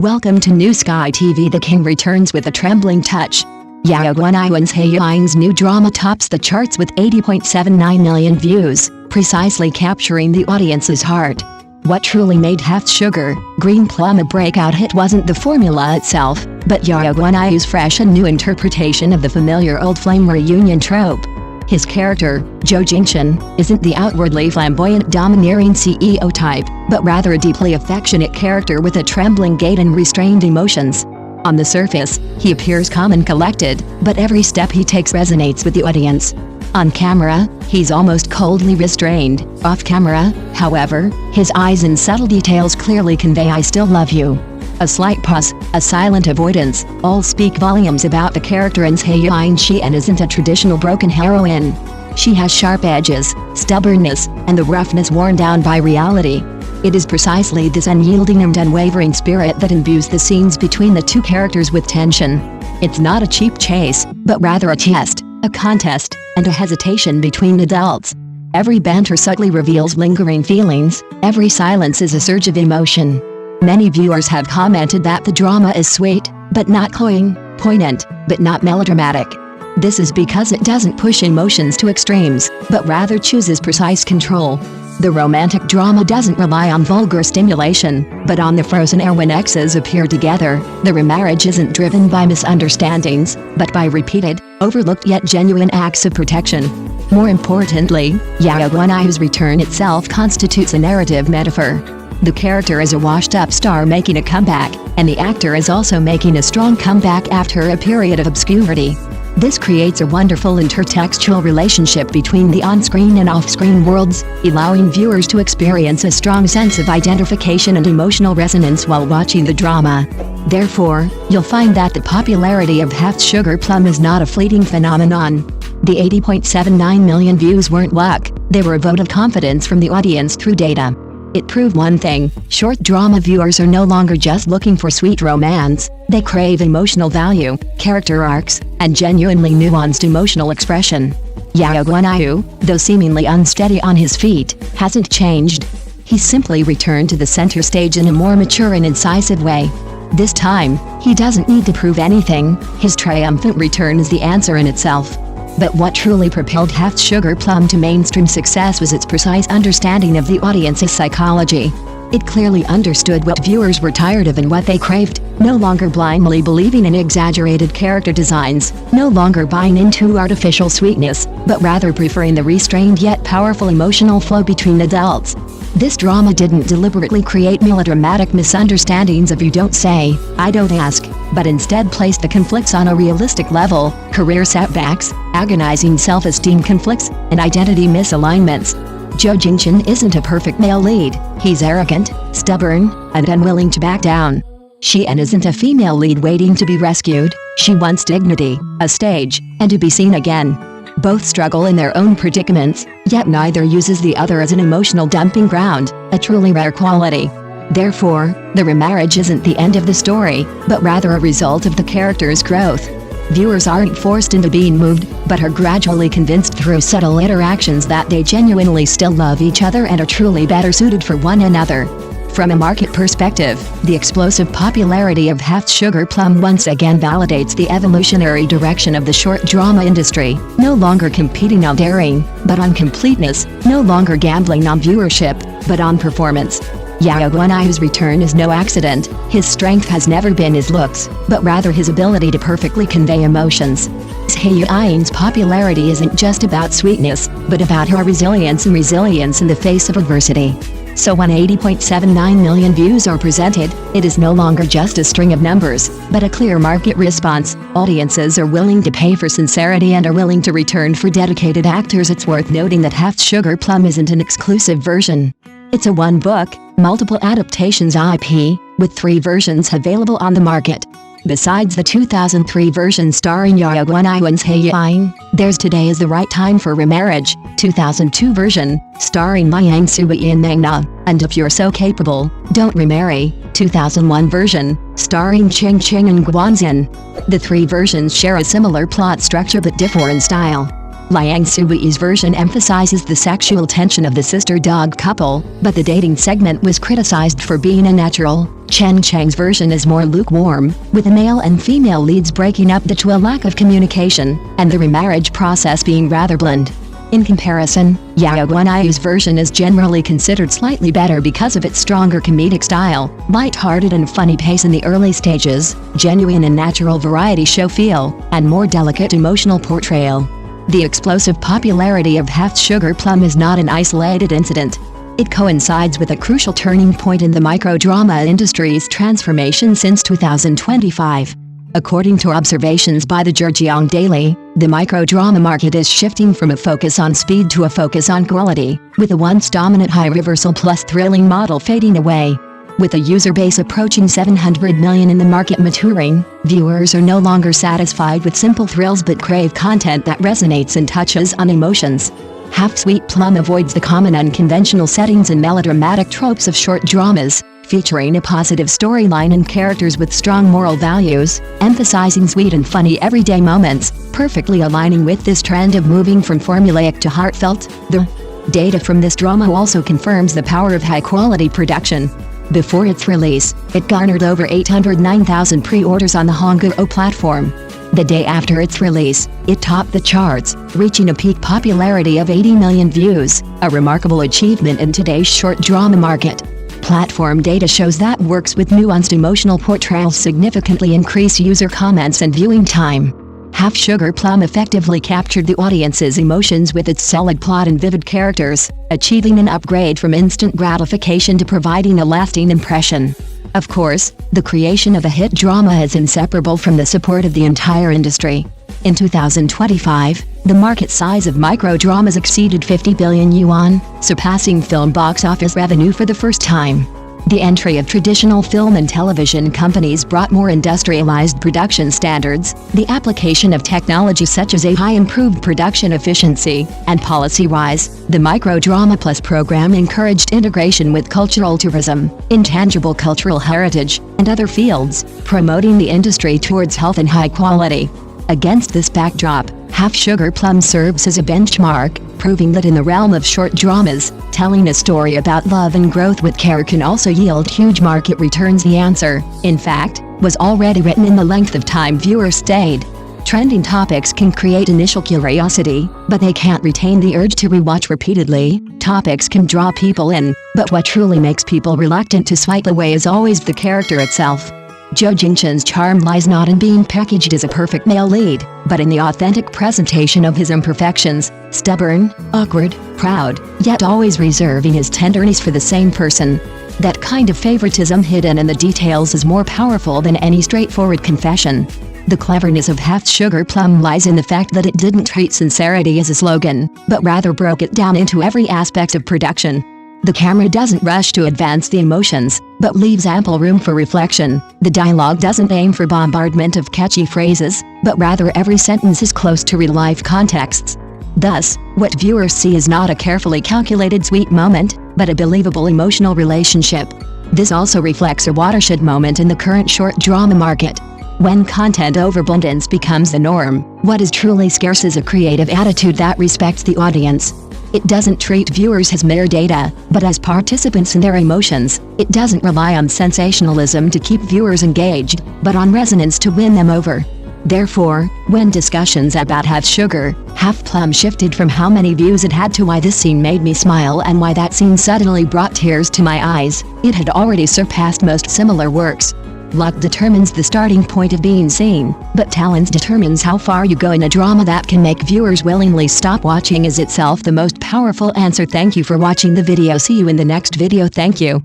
Welcome to New Sky TV. The King returns with a trembling touch. Yao Guanyu Zhai Yiying's new drama tops the charts with 80.79 million views, precisely capturing the audience's heart. What truly made Half Sugar, Green Plum a breakout hit wasn't the formula itself, but Yao Guanyu's fresh and new interpretation of the familiar old flame reunion trope. His character, Zhou Jingchen, isn't the outwardly flamboyant domineering CEO type, but rather a deeply affectionate character with a trembling gait and restrained emotions. On the surface, he appears calm and collected, but every step he takes resonates with the audience. On camera, he's almost coldly restrained. Off camera, however, his eyes and subtle details clearly convey "I still love you." A slight pause, a silent avoidance, all speak volumes about the character in Zhai Yiying. She isn't a traditional broken heroine. She has sharp edges, stubbornness, and the roughness worn down by reality. It is precisely this unyielding and unwavering spirit that imbues the scenes between the two characters with tension. It's not a cheap chase, but rather a test, a contest, and a hesitation between adults. Every banter subtly reveals lingering feelings, every silence is a surge of emotion. Many viewers have commented that the drama is sweet, but not cloying, poignant, but not melodramatic. This is because it doesn't push emotions to extremes, but rather chooses precise control. The romantic drama doesn't rely on vulgar stimulation, but on the frozen air when exes appear together. The remarriage isn't driven by misunderstandings, but by repeated, overlooked yet genuine acts of protection. More importantly, Yao Guanyu's return itself constitutes a narrative metaphor. The character is a washed-up star making a comeback, and the actor is also making a strong comeback after a period of obscurity. This creates a wonderful intertextual relationship between the on-screen and off-screen worlds, allowing viewers to experience a strong sense of identification and emotional resonance while watching the drama. Therefore, you'll find that the popularity of Half Sugar Plum is not a fleeting phenomenon. The 80.79 million views weren't luck, they were a vote of confidence from the audience through data. It proved one thing: short drama viewers are no longer just looking for sweet romance, they crave emotional value, character arcs, and genuinely nuanced emotional expression. Yao Guanyu, though seemingly unsteady on his feet, hasn't changed. He's simply returned to the center stage in a more mature and incisive way. This time, he doesn't need to prove anything, his triumphant return is the answer in itself. But what truly propelled Half Sugar Plum to mainstream success was its precise understanding of the audience's psychology. It clearly understood what viewers were tired of and what they craved, no longer blindly believing in exaggerated character designs, no longer buying into artificial sweetness, but rather preferring the restrained yet powerful emotional flow between adults. This drama didn't deliberately create melodramatic misunderstandings of "you don't say, I don't ask," but instead placed the conflicts on a realistic level: career setbacks, agonizing self-esteem conflicts, and identity misalignments. Zhou Jingchen isn't a perfect male lead, he's arrogant, stubborn, and unwilling to back down. She isn't a female lead waiting to be rescued, she wants dignity, a stage, and to be seen again. Both struggle in their own predicaments, yet neither uses the other as an emotional dumping ground, a truly rare quality. Therefore, the remarriage isn't the end of the story, but rather a result of the character's growth. Viewers aren't forced into being moved, but are gradually convinced through subtle interactions that they genuinely still love each other and are truly better suited for one another. From a market perspective, the explosive popularity of Half Sugar Plum once again validates the evolutionary direction of the short drama industry, no longer competing on daring, but on completeness, no longer gambling on viewership, but on performance. Yao Guanyu's return is no accident. His strength has never been his looks, but rather his ability to perfectly convey emotions. Zhai Yiying's popularity isn't just about sweetness, but about her resilience in the face of adversity. So when 80.79 million views are presented, it is no longer just a string of numbers, but a clear market response. Audiences are willing to pay for sincerity and are willing to return for dedicated actors. It's worth noting that Half Sugar Plum isn't an exclusive version. It's a one-book, multiple adaptations IP, with 3 versions available on the market. Besides the 2003 version starring Yao Guanyu and Zhai Yiying, there's Today Is the Right Time for Remarriage, 2002 version, starring Liang Sui and Meng Na, and If You're So Capable, Don't Remarry, 2001 version, starring Cheng Cheng and Guanzin. The 3 versions share a similar plot structure but differ in style. Liang Sui's version emphasizes the sexual tension of the sister-dog couple, but the dating segment was criticized for being unnatural, Chen Chang's version is more lukewarm, with the male and female leads breaking up due to a lack of communication, and the remarriage process being rather bland. In comparison, Yao Guanyu's version is generally considered slightly better because of its stronger comedic style, light-hearted and funny pace in the early stages, genuine and natural variety show feel, and more delicate emotional portrayal. The explosive popularity of Half Sugar Plum is not an isolated incident. It coincides with a crucial turning point in the microdrama industry's transformation since 2025. According to observations by the Zhejiang Daily, the microdrama market is shifting from a focus on speed to a focus on quality, with the once dominant high reversal plus thrilling model fading away. With a user base approaching 700 million in the market maturing, viewers are no longer satisfied with simple thrills but crave content that resonates and touches on emotions. Half Sweet Plum avoids the common unconventional settings and melodramatic tropes of short dramas, featuring a positive storyline and characters with strong moral values, emphasizing sweet and funny everyday moments, perfectly aligning with this trend of moving from formulaic to heartfelt. The data from this drama also confirms the power of high-quality production. Before its release, it garnered over 809,000 pre-orders on the Hangul platform. The day after its release, it topped the charts, reaching a peak popularity of 80 million views, a remarkable achievement in today's short drama market. Platform data shows that works with nuanced emotional portrayals significantly increase user comments and viewing time. Half Sugar Plum effectively captured the audience's emotions with its solid plot and vivid characters, achieving an upgrade from instant gratification to providing a lasting impression. Of course, the creation of a hit drama is inseparable from the support of the entire industry. In 2025, the market size of microdramas exceeded 50 billion yuan, surpassing film box office revenue for the first time. The entry of traditional film and television companies brought more industrialized production standards, the application of technology such as AI improved production efficiency, and policy-wise, the Microdrama Plus program encouraged integration with cultural tourism, intangible cultural heritage, and other fields, promoting the industry towards health and high quality. Against this backdrop, Half Sugar Plum serves as a benchmark, proving that in the realm of short dramas, telling a story about love and growth with care can also yield huge market returns. The answer, in fact, was already written in the length of time viewers stayed. Trending topics can create initial curiosity, but they can't retain the urge to rewatch repeatedly. Topics can draw people in, but what truly makes people reluctant to swipe away is always the character itself. Zhou Jingchen's charm lies not in being packaged as a perfect male lead, but in the authentic presentation of his imperfections, stubborn, awkward, proud, yet always reserving his tenderness for the same person. That kind of favoritism hidden in the details is more powerful than any straightforward confession. The cleverness of Half Sugar Plum lies in the fact that it didn't treat sincerity as a slogan, but rather broke it down into every aspect of production. The camera doesn't rush to advance the emotions, but leaves ample room for reflection. The dialogue doesn't aim for bombardment of catchy phrases, but rather every sentence is close to real-life contexts. Thus, what viewers see is not a carefully calculated sweet moment, but a believable emotional relationship. This also reflects a watershed moment in the current short drama market. When content overabundance becomes the norm, what is truly scarce is a creative attitude that respects the audience. It doesn't treat viewers as mere data, but as participants in their emotions. It doesn't rely on sensationalism to keep viewers engaged, but on resonance to win them over. Therefore, when discussions about Half Sugar, Half Plum shifted from how many views it had to why this scene made me smile and why that scene suddenly brought tears to my eyes, it had already surpassed most similar works. Luck determines the starting point of being seen, but talent determines how far you go in a drama that can make viewers willingly stop watching is itself the most powerful answer. Thank you for watching the video. See you in the next video. Thank you.